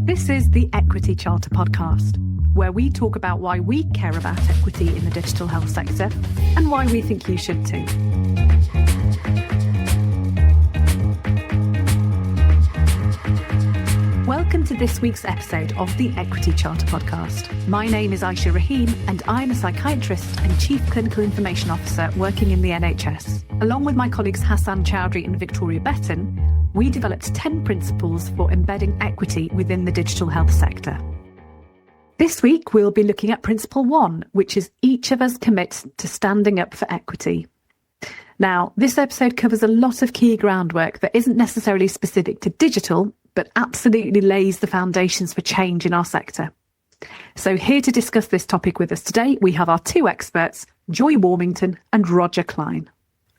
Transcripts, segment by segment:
This is the Equity Charter podcast, where we talk about why we care about equity in the digital health sector and why we think you should too. Welcome to this week's episode of the Equity Charter podcast. My name is Aisha Rahim and I'm a psychiatrist and Chief Clinical Information Officer working in the NHS. Along with my colleagues Hassan Chowdhury and Victoria Betton, we developed 10 principles for embedding equity within the digital health sector. This week, we'll be looking at Principle 1, which is each of us commits to standing up for equity. Now, this episode covers a lot of key groundwork that isn't necessarily specific to digital, but absolutely lays the foundations for change in our sector. So here to discuss this topic with us today, we have our two experts, Joy Warmington and Roger Kline.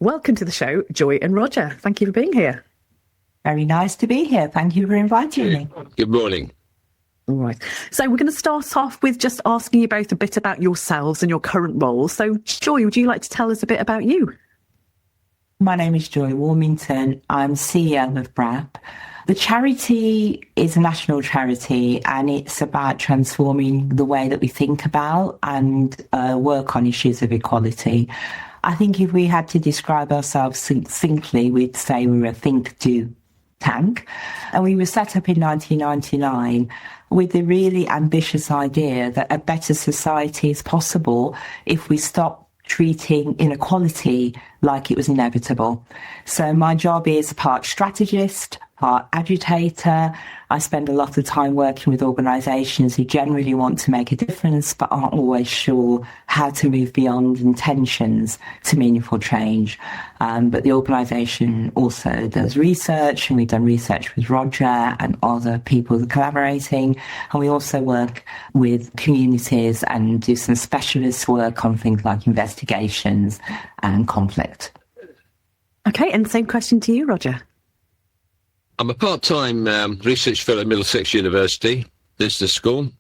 Welcome to the show, Joy and Roger. Thank you for being here. Very nice to be here. Thank you for inviting me. Good morning. All right. So we're going to start off with just asking you both a bit about yourselves and your current roles. So Joy, would you like to tell us a bit about you? My name is Joy Warmington. I'm CEO of brap. The charity is a national charity and it's about transforming the way that we think about and work on issues of equality. I think if we had to describe ourselves succinctly, we'd say we're a think-do tank. And we were set up in 1999 with the really ambitious idea that a better society is possible if we stop treating inequality like it was inevitable. So my job is part strategist, part agitator. I spend a lot of time working with organisations who generally want to make a difference but aren't always sure how to move beyond intentions to meaningful change. But the organisation also does research, and we've done research with Roger and other people collaborating. And we also work with communities and do some specialist work on things like investigations and conflict. Okay, and same question to you, Roger. I'm a part-time research fellow at Middlesex University, business school.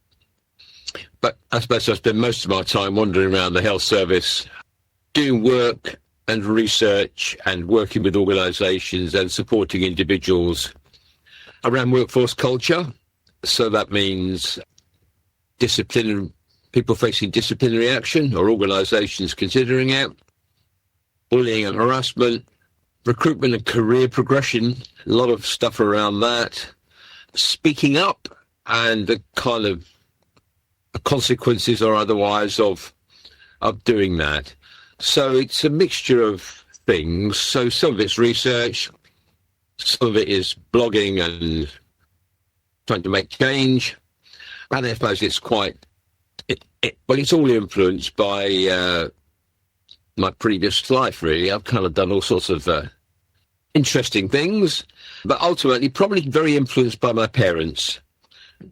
But I suppose I spend most of my time wandering around the health service, doing work and research and working with organisations and supporting individuals around workforce culture. So that means people facing disciplinary action or organisations considering it, bullying and harassment, recruitment and career progression, a lot of stuff around that, speaking up and the kind of consequences or otherwise of doing that. So it's a mixture of things. So some of it's research, some of it is blogging and trying to make change. And I suppose it's it's all influenced by my previous life, really. I've kind of done all sorts of interesting things, but ultimately probably very influenced by my parents.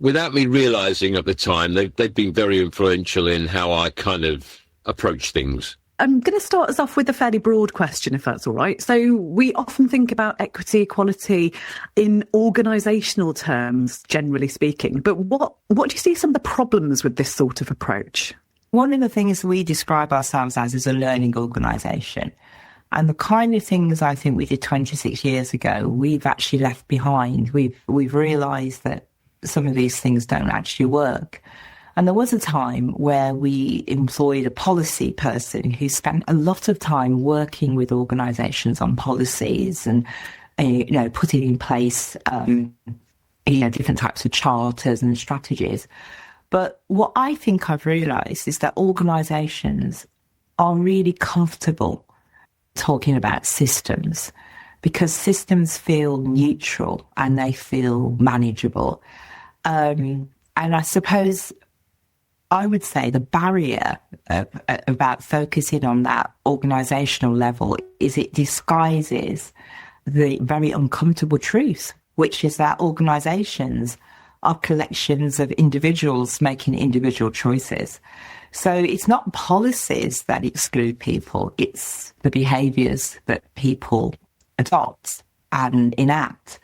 Without me realising at the time, they've been very influential in how I kind of approach things. I'm going to start us off with a fairly broad question, if that's all right. So we often think about equity, equality in organisational terms, generally speaking. But what do you see some of the problems with this sort of approach? One of the things we describe ourselves as is a learning organisation. And the kind of things I think we did 26 years ago, we've actually left behind. We've realised that some of these things don't actually work. And there was a time where we employed a policy person who spent a lot of time working with organisations on policies and, putting in place, different types of charters and strategies. But what I think I've realised is that organisations are really comfortable talking about systems because systems feel neutral and they feel manageable. And I suppose I would say the barrier about focusing on that organisational level is it disguises the very uncomfortable truth, which is that organisations are collections of individuals making individual choices. So it's not policies that exclude people, it's the behaviours that people adopt and enact.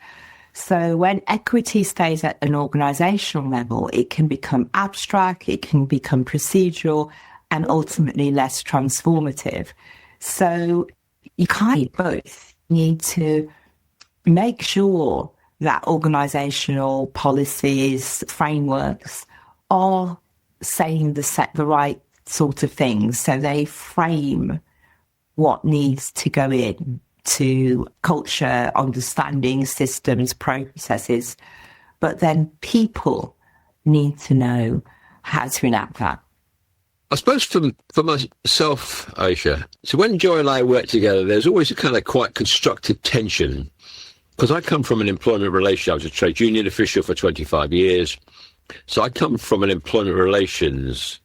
So when equity stays at an organisational level, it can become abstract, it can become procedural, and ultimately less transformative. So you can't both. You need to make sure that organisational policies, frameworks are saying the right sort of things. So they frame what needs to go in to culture, understanding, systems, processes. But then people need to know how to enact that. I suppose for myself, Aisha, so when Joy and I work together, there's always a kind of quite constructive tension, because I come from an employment relationship. I was a trade union official for 25 years. So I come from an employment relations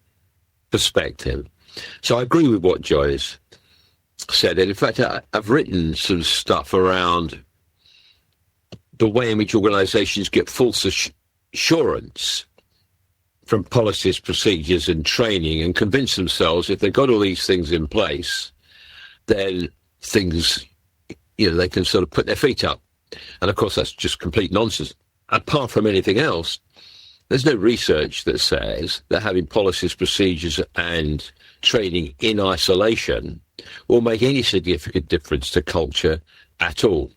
perspective. So I agree with what Joy's said. And in fact, I've written some stuff around the way in which organisations get false assurance from policies, procedures and training, and convince themselves if they've got all these things in place, then things, they can sort of put their feet up. And of course, that's just complete nonsense. Apart from anything else, there's no research that says that having policies, procedures and training in isolation will make any significant difference to culture at all.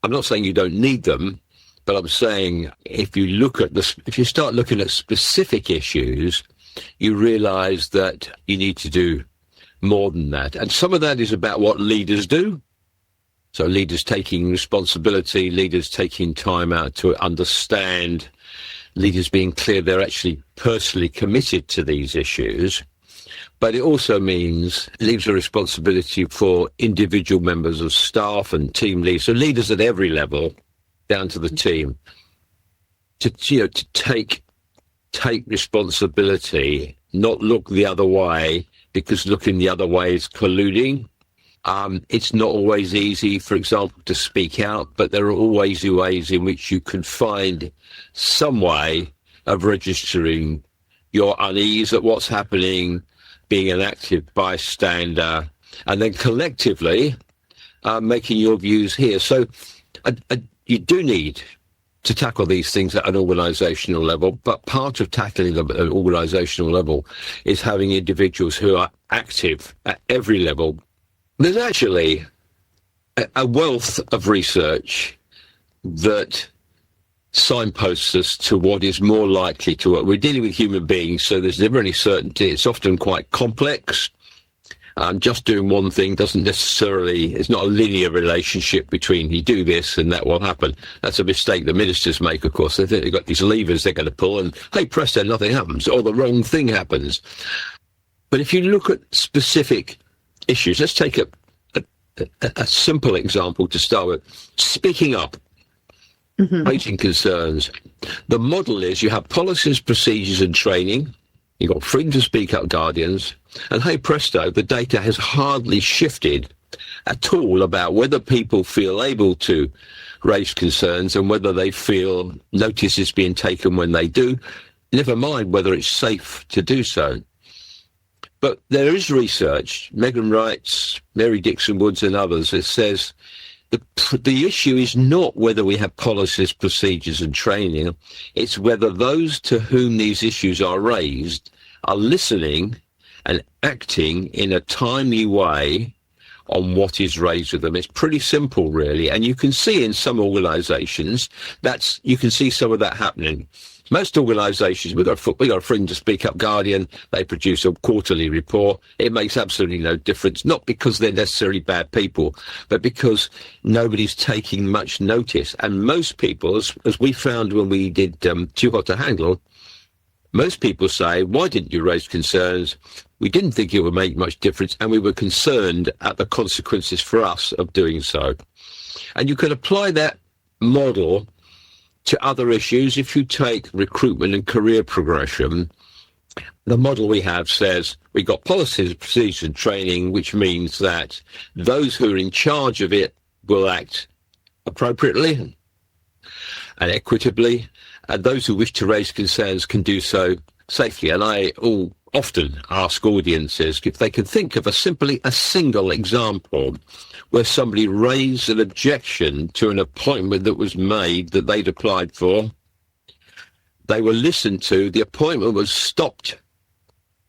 I'm not saying you don't need them, but I'm saying if you start looking at specific issues, you realise that you need to do more than that. And some of that is about what leaders do. So leaders taking responsibility, leaders taking time out to understand, leaders being clear they're actually personally committed to these issues. But it also means leaves a responsibility for individual members of staff and team leaders, so leaders at every level, down to the team, to take responsibility, not look the other way, because looking the other way is colluding. It's not always easy, for example, to speak out, but there are always ways in which you can find some way of registering your unease at what's happening, being an active bystander, and then collectively making your views here. So you do need to tackle these things at an organisational level, but part of tackling them at an organisational level is having individuals who are active at every level. There's actually a wealth of research that signposts us to what is more likely to work. We're dealing with human beings, so there's never any certainty. It's often quite complex. Just doing one thing doesn't necessarily, it's not a linear relationship between you do this and that will happen. That's a mistake the ministers make, of course. They think they've got these levers they're going to pull and, hey, presto, nothing happens, or the wrong thing happens. But if you look at specific issues, let's take a simple example to start with. Speaking up, raising concerns. The model is you have policies, procedures and training. You've got freedom to speak up guardians. And hey presto, the data has hardly shifted at all about whether people feel able to raise concerns and whether they feel notice is being taken when they do, never mind whether it's safe to do so. But there is research, Megan Wrights, Mary Dixon Woods and others, that says the issue is not whether we have policies, procedures and training. It's whether those to whom these issues are raised are listening and acting in a timely way on what is raised with them. It's pretty simple, really. And you can see in some organisations you can see some of that happening. Most organisations, we've got a freedom to speak up guardian. They produce a quarterly report. It makes absolutely no difference, not because they're necessarily bad people, but because nobody's taking much notice. And most people, as we found when we did Too Hot to Handle, most people say, why didn't you raise concerns? We didn't think it would make much difference, and we were concerned at the consequences for us of doing so. And you can apply that model to other issues. If you take recruitment and career progression, the model we have says we've got policies, procedures and training, which means that those who are in charge of it will act appropriately and equitably, and those who wish to raise concerns can do so safely. And I often ask audiences if they can think of a single example where somebody raised an objection to an appointment that was made that they'd applied for. They were listened to, the appointment was stopped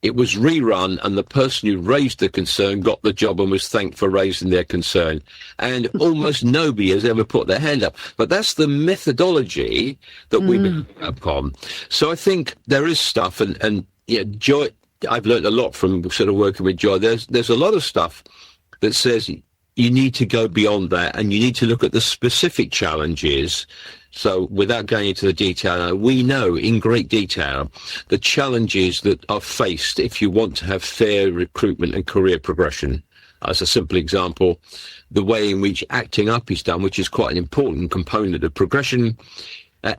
it was rerun, and the person who raised the concern got the job and was thanked for raising their concern. And almost nobody has ever put their hand up. But that's the methodology that we've been upon. So I think there is stuff, and Joy, I've learned a lot from sort of working with Joy. There's a lot of stuff that says you need to go beyond that, and you need to look at the specific challenges. So without going into the detail, we know in great detail the challenges that are faced if you want to have fair recruitment and career progression. As a simple example, the way in which acting up is done, which is quite an important component of progression.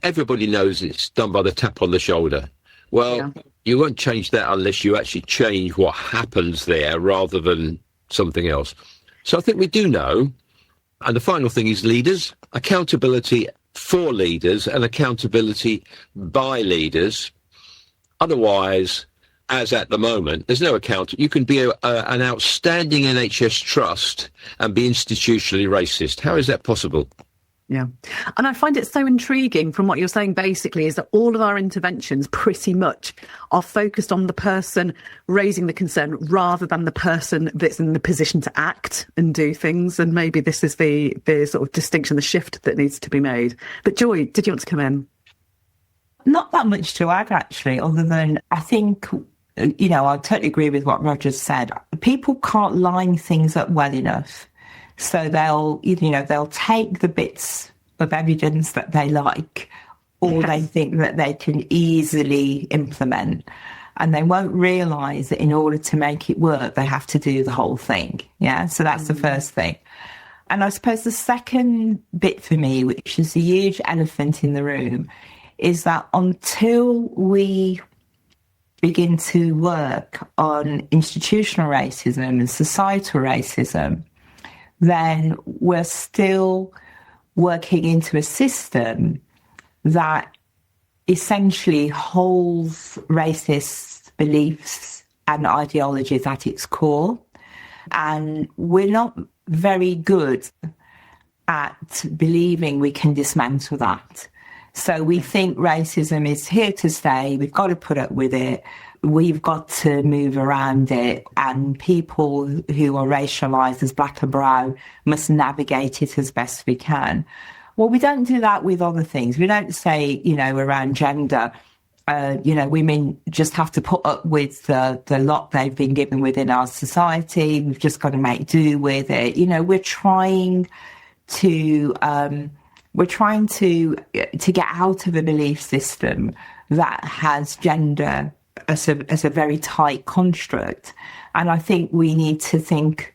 Everybody knows it's done by the tap on the shoulder. Well, you won't change that unless you actually change what happens there rather than something else. So I think we do know. And the final thing is leaders, accountability for leaders and accountability by leaders. Otherwise, as at the moment, there's no account. You can be an outstanding NHS trust and be institutionally racist. How is that possible? Yeah. And I find it so intriguing from what you're saying, basically, is that all of our interventions pretty much are focused on the person raising the concern rather than the person that's in the position to act and do things. And maybe this is the sort of distinction, the shift that needs to be made. But Joy, did you want to come in? Not that much to add, actually, other than I think, I totally agree with what Roger said. People can't line things up well enough. So they'll take the bits of evidence that they like, or they think that they can easily implement, and they won't realise that in order to make it work, they have to do the whole thing. Yeah, so that's the first thing. And I suppose the second bit for me, which is the huge elephant in the room, is that until we begin to work on institutional racism and societal racism, then we're still working into a system that essentially holds racist beliefs and ideologies at its core. And we're not very good at believing we can dismantle that. So we think racism is here to stay. We've got to put up with it. We've got to move around it, and people who are racialised as black and brown must navigate it as best we can. Well, we don't do that with other things. We don't say, around gender, women just have to put up with the lot they've been given within our society. We've just got to make do with it. We're trying to get out of a belief system that has gender as a very tight construct. And I think we need to think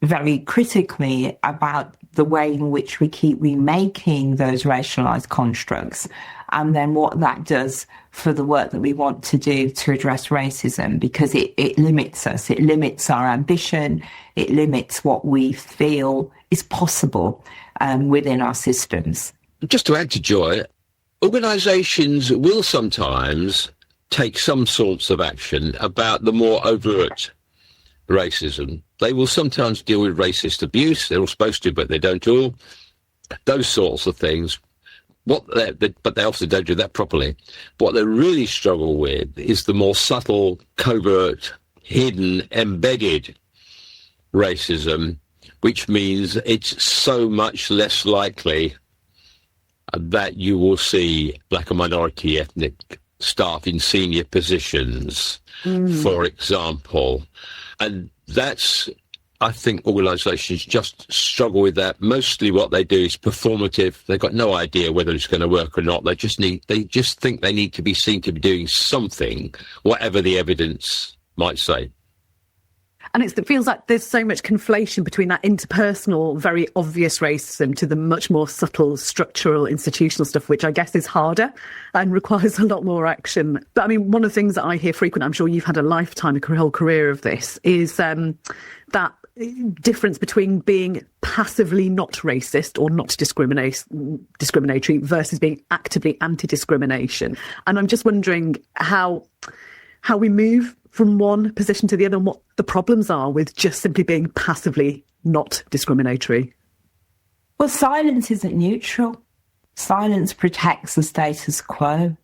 very critically about the way in which we keep remaking those racialized constructs, and then what that does for the work that we want to do to address racism, because it limits us, it limits our ambition, it limits what we feel is possible within our systems. Just to add to Joy, organisations will sometimes take some sorts of action about the more overt racism. They will sometimes deal with racist abuse. They're all supposed to, but they don't all. Those sorts of things. But they often don't do that properly. What they really struggle with is the more subtle, covert, hidden, embedded racism, which means it's so much less likely that you will see black and minority ethnic staff in senior positions, for example. And that's, I think organisations just struggle with that. Mostly what they do is performative. They've got no idea whether it's going to work or not. They just think they need to be seen to be doing something, whatever the evidence might say. And it feels like there's so much conflation between that interpersonal, very obvious racism to the much more subtle, structural, institutional stuff, which I guess is harder and requires a lot more action. But I mean, one of the things that I hear frequently, I'm sure you've had a lifetime, a whole career of this, is that difference between being passively not racist or not discriminatory versus being actively anti-discrimination. And I'm just wondering how we move from one position to the other and what the problems are with just simply being passively not discriminatory. Well, silence isn't neutral. Silence protects the status quo.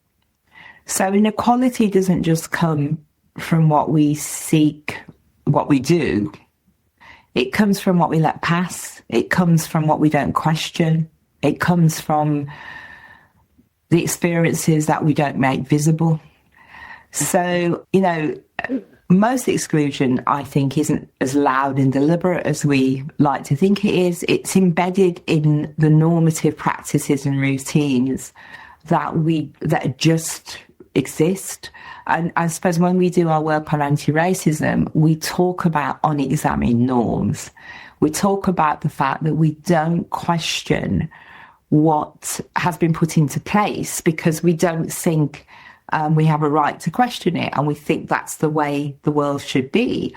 So inequality doesn't just come from what we seek, what we do. It comes from what we let pass. It comes from what we don't question. It comes from the experiences that we don't make visible. So, most exclusion, I think, isn't as loud and deliberate as we like to think it is. It's embedded in the normative practices and routines that just exist. And I suppose when we do our work on anti-racism, we talk about unexamined norms. We talk about the fact that we don't question what has been put into place because we don't think we have a right to question it, and we think that's the way the world should be.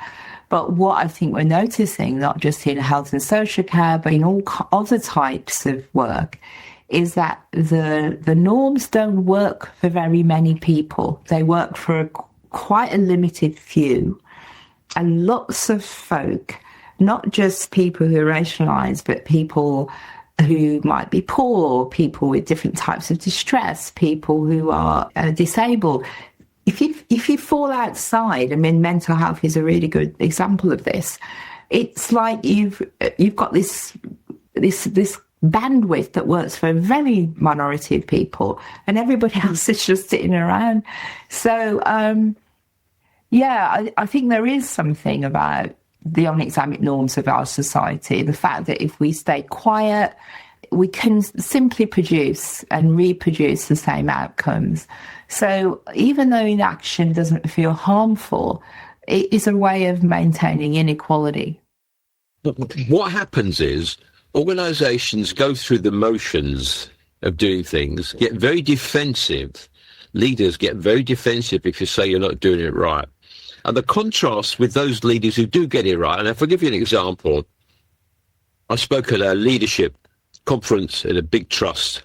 But what I think we're noticing, not just in health and social care, but in all other types of work, is that the norms don't work for very many people. They work for quite a limited few. And lots of folk, not just people who are racialised, but people who might be poor, people with different types of distress, people who are disabled. If you fall outside, I mean, mental health is a really good example of this. It's like you've got this bandwidth that works for a very minority of people, and everybody else is just sitting around. So, I think there is something about the unexamined norms of our society, the fact that if we stay quiet, we can simply produce and reproduce the same outcomes. So even though inaction doesn't feel harmful, it is a way of maintaining inequality. What happens is organisations go through the motions of doing things, get very defensive. Leaders get very defensive if you say you're not doing it right. And the contrast with those leaders who do get it right, and if I give you an example, I spoke at a leadership conference at a big trust,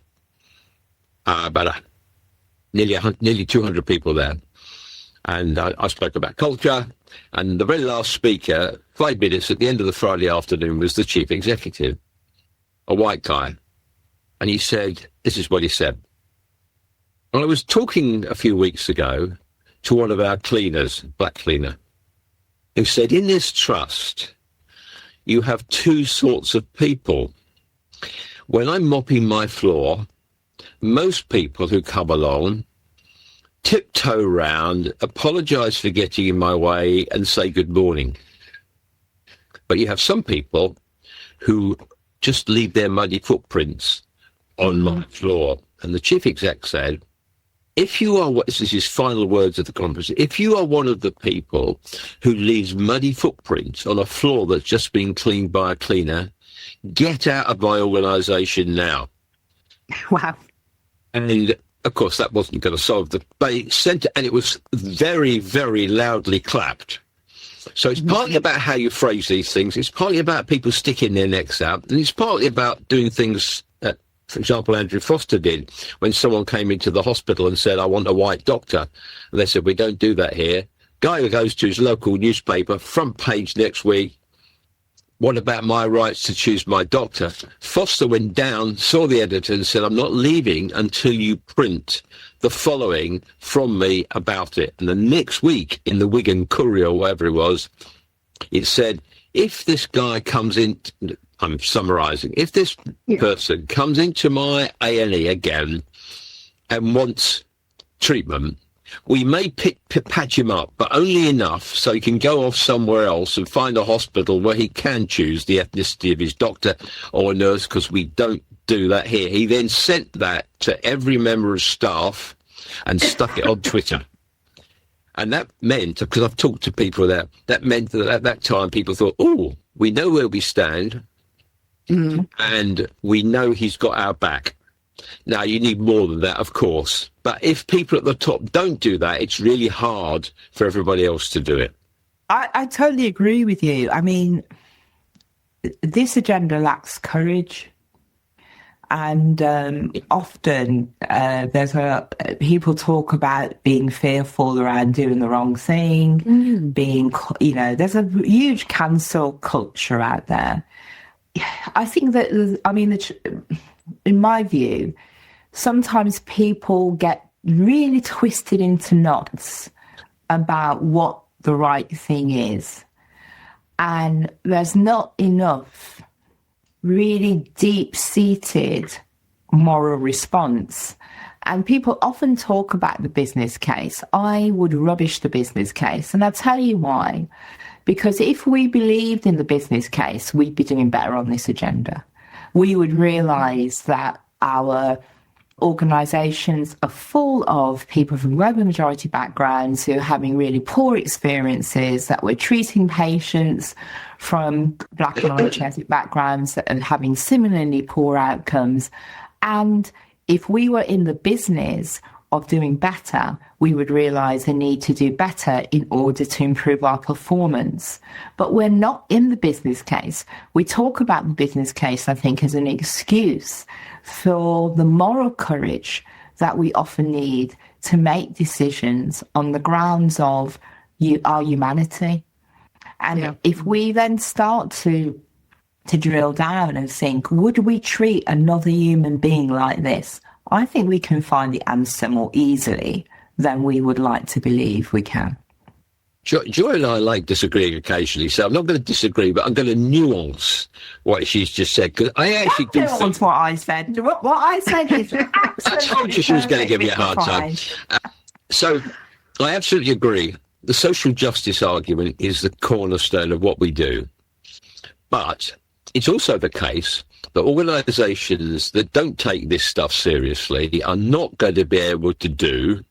about nearly 200 people there. And I spoke about culture, and the very last speaker, 5 minutes at the end of the Friday afternoon, was the chief executive, a white guy. And he said, this is what he said. Well, I was talking a few weeks ago to one of our cleaners, black cleaner, who said, in this trust, you have two sorts of people. When I'm mopping my floor, most people who come along tiptoe round, apologise for getting in my way, and say good morning. But you have some people who just leave their muddy footprints on my floor. And the chief exec said, if you are, this is his final words of the conference, if you are one of the people who leaves muddy footprints on a floor that's just been cleaned by a cleaner, get out of my organisation now. Wow. And, of course, that wasn't going to solve the centre, and it was very, very loudly clapped. So it's partly about how you phrase these things. It's partly about people sticking their necks out, and it's partly about doing things that, for example, Andrew Foster did when someone came into the hospital and said, I want a white doctor. And they said, we don't do that here. Guy who goes to his local newspaper, front page next week, what about my rights to choose my doctor? Foster went down, saw the editor and said, I'm not leaving until you print the following from me about it. And the next week in the Wigan Courier, or whatever it was, it said, if this guy comes in, I'm summarising, if this person comes into my A&E again and wants treatment, we may patch him up, but only enough so he can go off somewhere else and find a hospital where he can choose the ethnicity of his doctor or nurse, because we don't do that here. He then sent that to every member of staff and stuck it on Twitter. And that meant, because I've talked to people there, that meant that at that time people thought, oh, we know where we stand and we know he's got our back. Now, you need more than that, of course. But if people at the top don't do that, it's really hard for everybody else to do it. I totally agree with you. I mean, this agenda lacks courage. And often people talk about being fearful around doing the wrong thing, there's a huge cancel culture out there. I think that, in my view, sometimes people get really twisted into knots about what the right thing is. And there's not enough really deep-seated moral response. And people often talk about the business case. I would rubbish the business case. And I'll tell you why. Because if we believed in the business case, we'd be doing better on this agenda. We would realise that our organisations are full of people from global majority backgrounds who are having really poor experiences, that we're treating patients from Black and Asiatic backgrounds that are having similarly poor outcomes. And if we were in the business of doing better, we would realise the need to do better in order to improve our performance. But we're not in the business case. We talk about the business case, I think, as an excuse for the moral courage that we often need to make decisions on the grounds of our humanity. And if we then start to drill down and think, would we treat another human being like this? I think we can find the answer more easily than we would like to believe we can. Joy and I like disagreeing occasionally, so I'm not going to disagree, but I'm going to nuance what she's just said, because I actually do think... what I said. What I said is absolutely... I told you she was going to give me a hard time. So I absolutely agree. The social justice argument is the cornerstone of what we do. But it's also the case that organisations that don't take this stuff seriously are not going to be able to do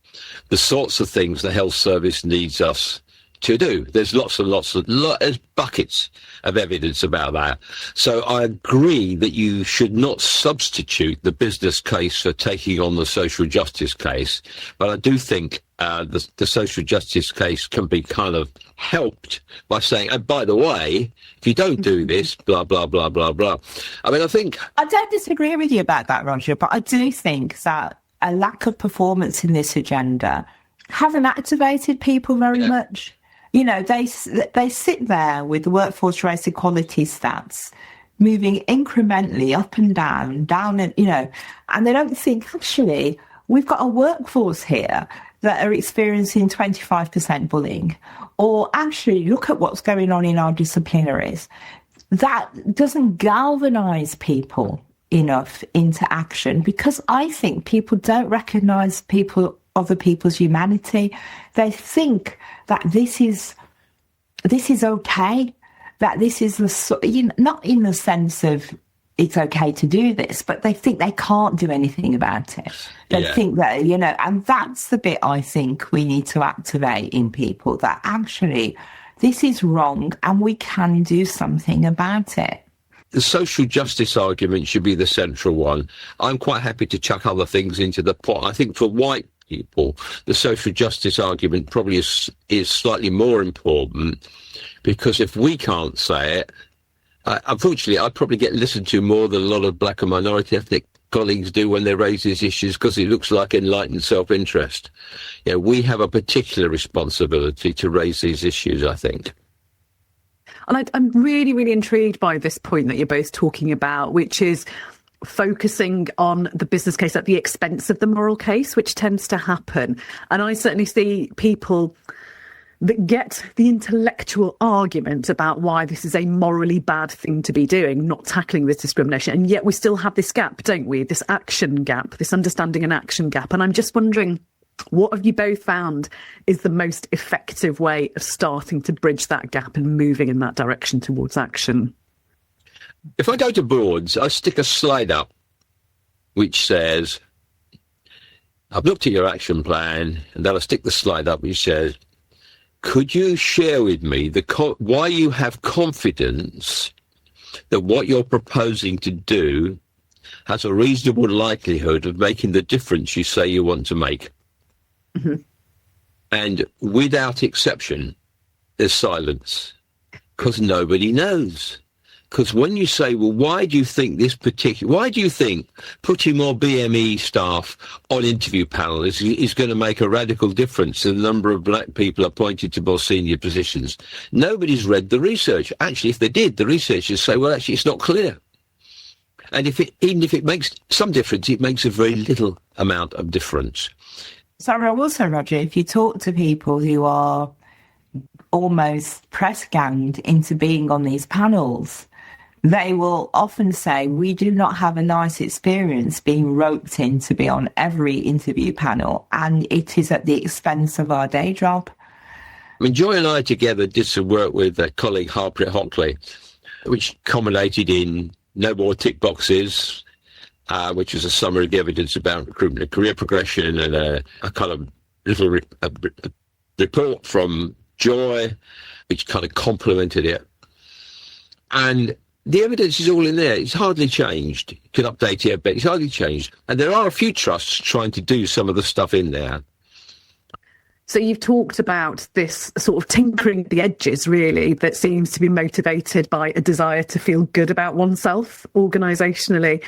the sorts of things the health service needs us to do. There's there's buckets of evidence about that. So I agree that you should not substitute the business case for taking on the social justice case. But I do think the social justice case can be kind of helped by saying, and by the way, if you don't do this, blah, blah, blah, blah, blah. I mean, I don't disagree with you about that, Roger, but I do think that a lack of performance in this agenda hasn't activated people very much. You know, they sit there with the workforce race equality stats moving incrementally up and down, and, you know, and they don't think, actually, we've got a workforce here that are experiencing 25% bullying, or actually look at what's going on in our disciplinaries. That doesn't galvanise people enough into action, because I think people don't recognise other people's humanity. They think that this is okay, that this is not in the sense of it's okay to do this, but they think they can't do anything about it. They think that, you know, and that's the bit I think we need to activate in people, that actually this is wrong and we can do something about it. The social justice argument should be the central one. I'm quite happy to chuck other things into the pot. I think for white people, the social justice argument probably is slightly more important, because if we can't say it, unfortunately, I probably get listened to more than a lot of black and minority ethnic colleagues do when they raise these issues, because it looks like enlightened self-interest. You know, we have a particular responsibility to raise these issues, I think. And I'm really, really intrigued by this point that you're both talking about, which is focusing on the business case at the expense of the moral case, which tends to happen. And I certainly see people that get the intellectual argument about why this is a morally bad thing to be doing, not tackling this discrimination. And yet we still have this gap, don't we? This action gap, this understanding and action gap. And I'm just wondering, what have you both found is the most effective way of starting to bridge that gap and moving in that direction towards action? If I go to boards, I stick a slide up which says, I've looked at your action plan, and then I stick the slide up which says, could you share with me why you have confidence that what you're proposing to do has a reasonable likelihood of making the difference you say you want to make? Mm-hmm. And without exception, there's silence, because nobody knows. Because when you say, well, why do you think putting more BME staff on interview panels is going to make a radical difference in the number of black people appointed to more senior positions? Nobody's read the research. Actually, if they did, the researchers say, well, actually, it's not clear. And even if it makes some difference, it makes a very little amount of difference. So also, Roger, if you talk to people who are almost press ganged into being on these panels, they will often say, we do not have a nice experience being roped in to be on every interview panel, and it is at the expense of our day job. I mean, Joy and I together did some work with a colleague, Harpreet Hockley, which culminated in No More Tick Boxes, which is a summary of the evidence about recruitment and career progression, and a kind of little report from Joy, which kind of complemented it. And the evidence is all in there. It's hardly changed. You can update it a bit. It's hardly changed. And there are a few trusts trying to do some of the stuff in there. So you've talked about this sort of tinkering at the edges, really, that seems to be motivated by a desire to feel good about oneself organisationally.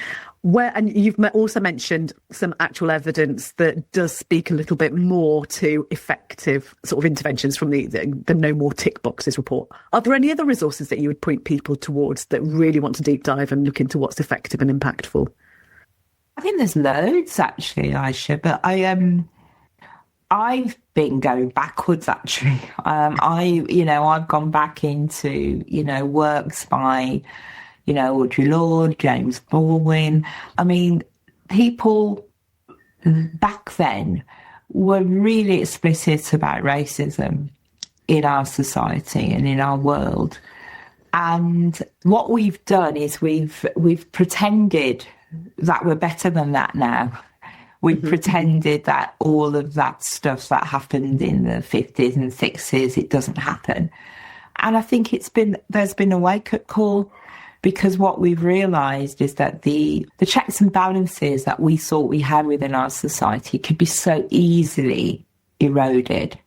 And you've also mentioned some actual evidence that does speak a little bit more to effective sort of interventions from the No More Tick Boxes report. Are there any other resources that you would point people towards that really want to deep dive and look into what's effective and impactful? I think there's loads, actually, Aisha, but I've been going backwards, actually. I've gone back into, works by, Audre Lorde, James Baldwin. I mean, people back then were really explicit about racism in our society and in our world. And what we've done is we've pretended that we're better than that now. We pretended that all of that stuff that happened in the 50s and 60s, it doesn't happen. And I think there's been a wake-up call, because what we've realised is that the checks and balances that we thought we had within our society could be so easily eroded.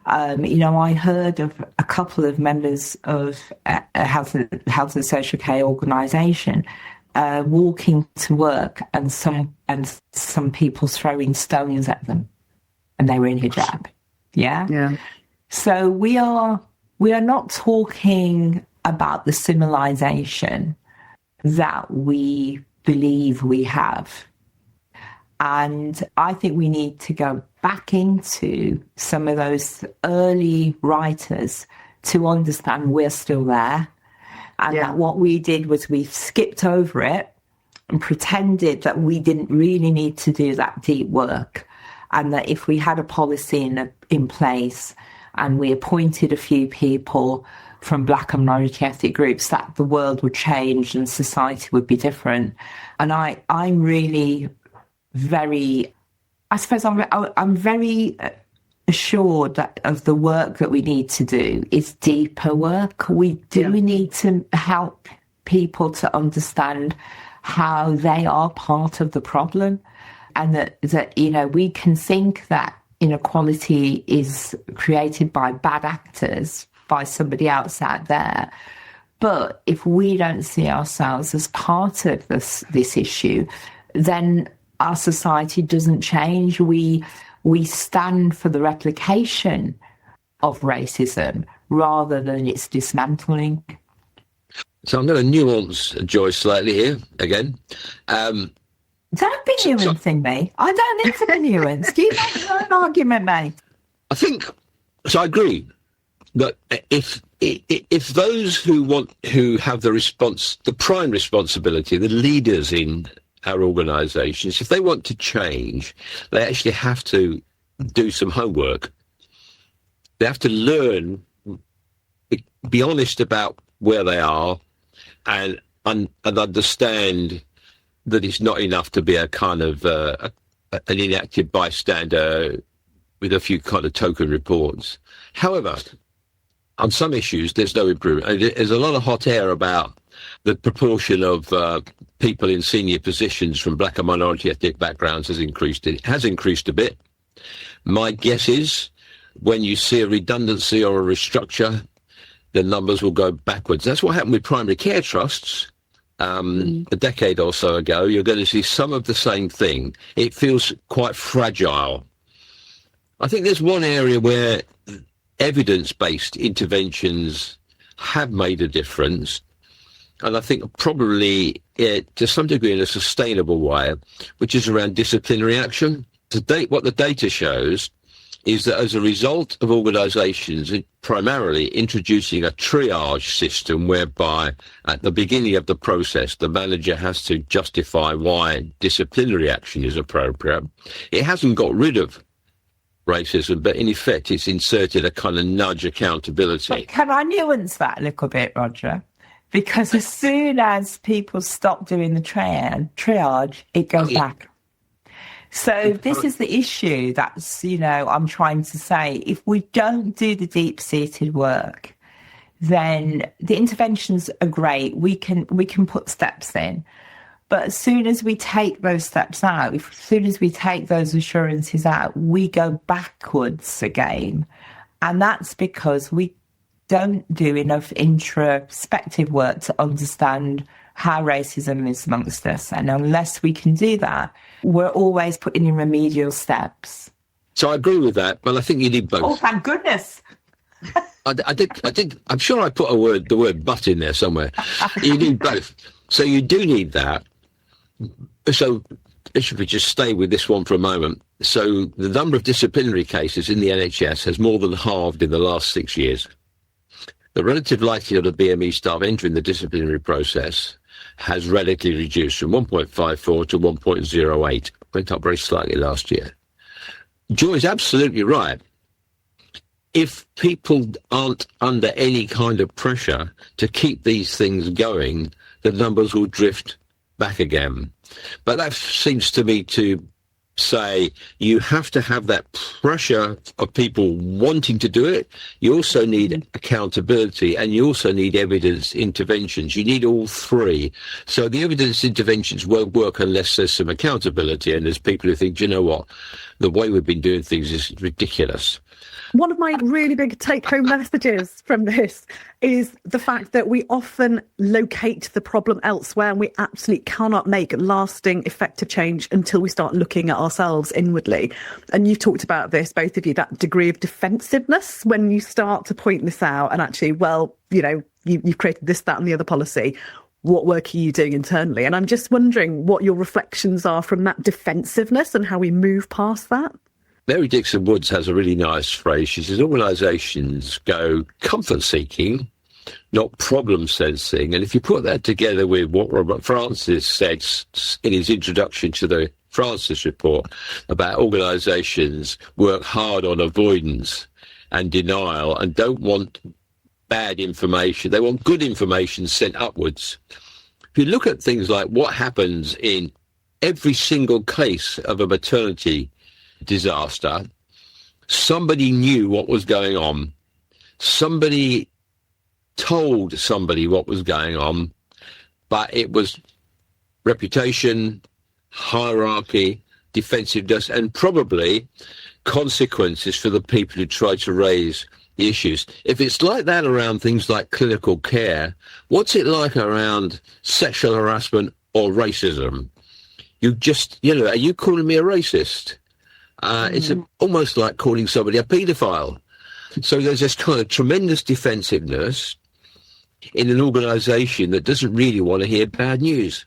I heard of a couple of members of a health and social care organisation walking to work and some people throwing stones at them, and they were in hijab. Yeah. So we are not talking about the civilization that we believe we have. And I think we need to go back into some of those early writers to understand we're still there. And that what we did was we skipped over it and pretended that we didn't really need to do that deep work. And that if we had a policy in place and we appointed a few people from Black and minority ethnic groups, that the world would change and society would be different. And I'm really very, I suppose I'm very assured that of the work that we need to do is deeper work. We need to help people to understand how they are part of the problem, and that we can think that inequality is created by bad actors, by somebody else out there. But if we don't see ourselves as part of this issue, then our society doesn't change. We stand for the replication of racism rather than its dismantling. So I'm going to nuance Joy slightly here again. Don't be nuancing me. I don't need to be nuanced. You make your own argument, mate. I think, so I agree that if those who have the prime responsibility, the leaders in our organisations, if they want to change, they actually have to do some homework. They have to learn, be honest about where they are, and understand that it's not enough to be a kind of an inactive bystander with a few kind of token reports. However, on some issues, there's no improvement. There's a lot of hot air about the proportion of people in senior positions from Black and minority ethnic backgrounds has increased. It has increased a bit. My guess is when you see a redundancy or a restructure, the numbers will go backwards. That's what happened with primary care trusts a decade or so ago. You're going to see some of the same thing. It feels quite fragile. I think there's one area where evidence-based interventions have made a difference, and I think probably to some degree in a sustainable way, which is around disciplinary action. What the data shows is that as a result of organisations primarily introducing a triage system whereby at the beginning of the process the manager has to justify why disciplinary action is appropriate, it hasn't got rid of racism, but in effect it's inserted a kind of nudge accountability. But can I nuance that a little bit, Roger? Because as soon as people stop doing the triage, it goes back. So this is the issue that's, I'm trying to say. If we don't do the deep-seated work, then the interventions are great. We can put steps in. But as soon as we take those steps out, as soon as we take those assurances out, we go backwards again. And that's because we don't do enough introspective work to understand how racism is amongst us. And unless we can do that, we're always putting in remedial steps. So I agree with that, but I think you need both. Oh, thank goodness. I did. I'm sure I put the word but in there somewhere. You need both. So you do need that. So if we just stay with this one for a moment. So the number of disciplinary cases in the NHS has more than halved in the last 6 years. The relative likelihood of BME staff entering the disciplinary process has radically reduced from 1.54 to 1.08. Went up very slightly last year. Joy is absolutely right. If people aren't under any kind of pressure to keep these things going, the numbers will drift back again. But that seems to me to say you have to have that pressure of people wanting to do it. You also need accountability, and you also need evidence interventions. You need all three. So the evidence interventions won't work unless there's some accountability, and there's people who think, do you know what, the way we've been doing things is ridiculous. One of my really big take-home messages from this is the fact that we often locate the problem elsewhere, and we absolutely cannot make lasting, effective change until we start looking at ourselves inwardly. And you've talked about this, both of you, that degree of defensiveness when you start to point this out and actually, you've created this, that and the other policy. What work are you doing internally? And I'm just wondering what your reflections are from that defensiveness and how we move past that. Mary Dixon Woods has a really nice phrase. She says, organisations go comfort-seeking, not problem-sensing. And if you put that together with what Robert Francis said in his introduction to the Francis report about organisations work hard on avoidance and denial and don't want bad information. They want good information sent upwards. If you look at things like what happens in every single case of a maternity disaster, somebody knew what was going on. Somebody told somebody what was going on, but it was reputation, hierarchy, defensiveness, and probably consequences for the people who tried to raise the issues. If it's like that around things like clinical care, what's it like around sexual harassment or racism? You just, are you calling me a racist? It's almost like calling somebody a paedophile. So there's this kind of tremendous defensiveness in an organisation that doesn't really want to hear bad news.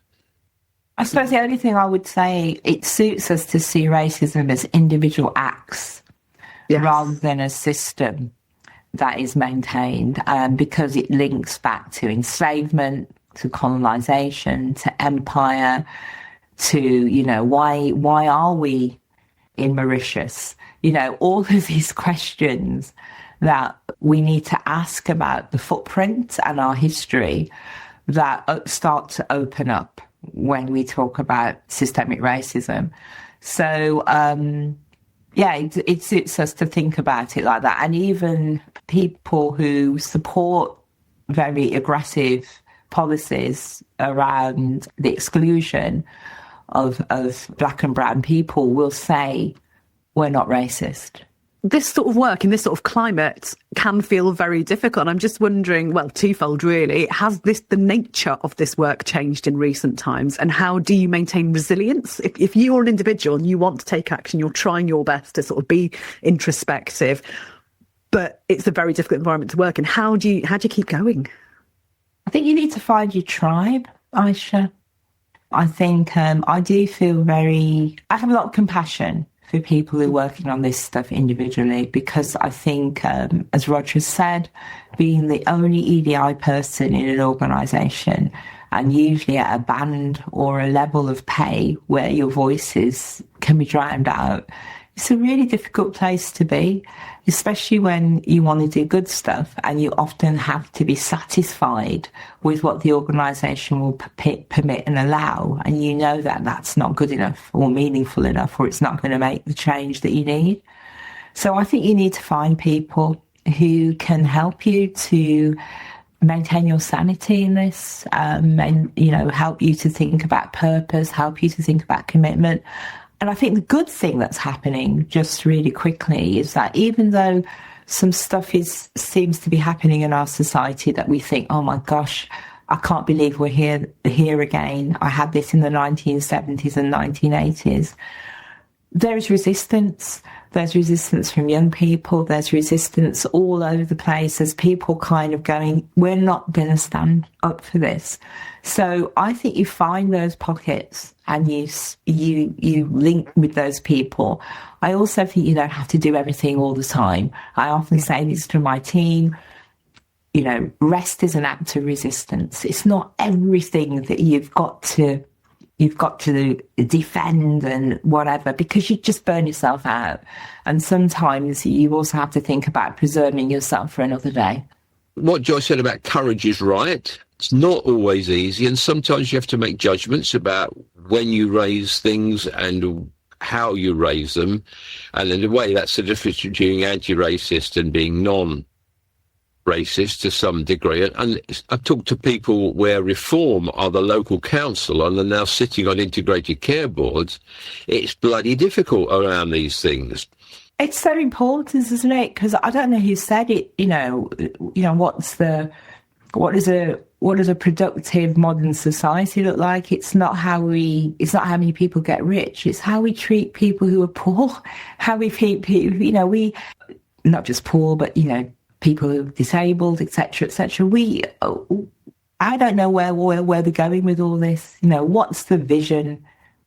I suppose the only thing I would say, it suits us to see racism as individual acts rather than a system that is maintained, because it links back to enslavement, to colonisation, to empire, to, why are we in Mauritius? All of these questions that we need to ask about the footprint and our history that start to open up when we talk about systemic racism. So, it suits us to think about it like that. And even people who support very aggressive policies around the exclusion of black and brown people will say, we're not racist. This sort of work in this sort of climate can feel very difficult. I'm just wondering, well, twofold really, has the nature of this work changed in recent times, and how do you maintain resilience? If you're an individual and you want to take action, you're trying your best to sort of be introspective, but it's a very difficult environment to work in. How do you keep going? I think you need to find your tribe, Aisha. I think I do feel I have a lot of compassion for people who are working on this stuff individually, because I think, as Roger said, being the only EDI person in an organisation, and usually at a band or a level of pay where your voices can be drowned out, it's a really difficult place to be, especially when you want to do good stuff and you often have to be satisfied with what the organisation will permit and allow, and you know that that's not good enough or meaningful enough, or it's not going to make the change that you need. So I think you need to find people who can help you to maintain your sanity in this, and, you know, help you to think about purpose, help you to think about commitment. And I think the good thing that's happening, just really quickly, is that even though some stuff seems to be happening in our society that we think, oh my gosh, I can't believe we're here again. I had this in the 1970s and 1980s. There is resistance. There's resistance from young people. There's resistance all over the place. There's people kind of going, we're not going to stand up for this. So I think you find those pockets and you link with those people. I also think you don't have to do everything all the time. I often say this to my team, you know, rest is an act of resistance. It's not everything that you've got to defend and whatever, because you just burn yourself out. And sometimes you also have to think about preserving yourself for another day. What Joy said about courage is right. It's not always easy, and sometimes you have to make judgments about when you raise things and how you raise them. And in a way, that's the difference between anti-racist and being non-racist to some degree. And I've talked to people where Reform are the local council and are now sitting on integrated care boards. It's bloody difficult around these things. It's so important, isn't it? Because I don't know who said it. You know, what does a productive modern society look like? It's not how many people get rich. It's how we treat people who are poor, how we treat people, you know, we, not just poor, but, you know, people who are disabled, etc., etc. I don't know where we're going with all this. You know, what's the vision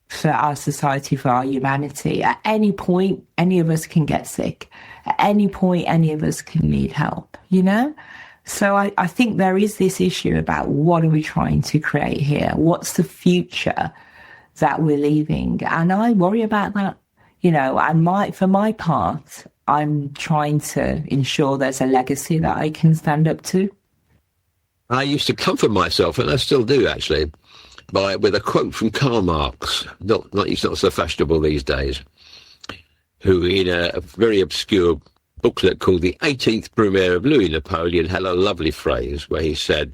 for our society, for our humanity? At any point, any of us can get sick. At any point, any of us can need help, you know? So I think there is this issue about what are we trying to create here? What's the future that we're leaving? And I worry about that, you know, and for my part, I'm trying to ensure there's a legacy that I can stand up to. I used to comfort myself, and I still do actually, with a quote from Karl Marx. He's not so fashionable these days, who in a very obscure booklet called The 18th Brumaire of Louis Napoleon had a lovely phrase where he said,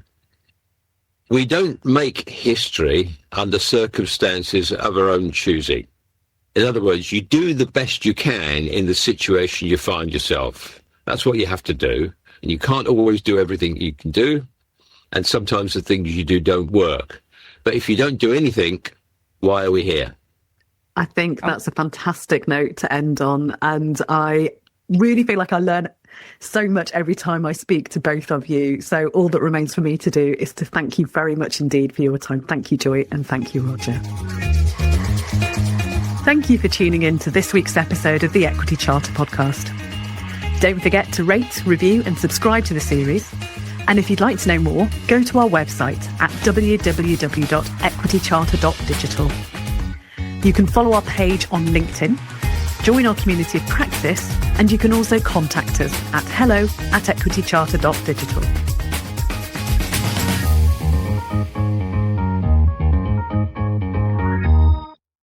"We don't make history under circumstances of our own choosing." In other words, you do the best you can in the situation you find yourself. That's what you have to do. And you can't always do everything you can do. And sometimes the things you do don't work. But if you don't do anything, why are we here? I think that's a fantastic note to end on. And I really feel like I learn so much every time I speak to both of you. So all that remains for me to do is to thank you very much indeed for your time. Thank you, Joy, and thank you, Roger. Thank you for tuning in to this week's episode of the Equity Charter podcast. Don't forget to rate, review and subscribe to the series. And if you'd like to know more, go to our website at www.equitycharter.digital. You can follow our page on LinkedIn, join our community of practice, and you can also contact us at hello@equitycharter.digital.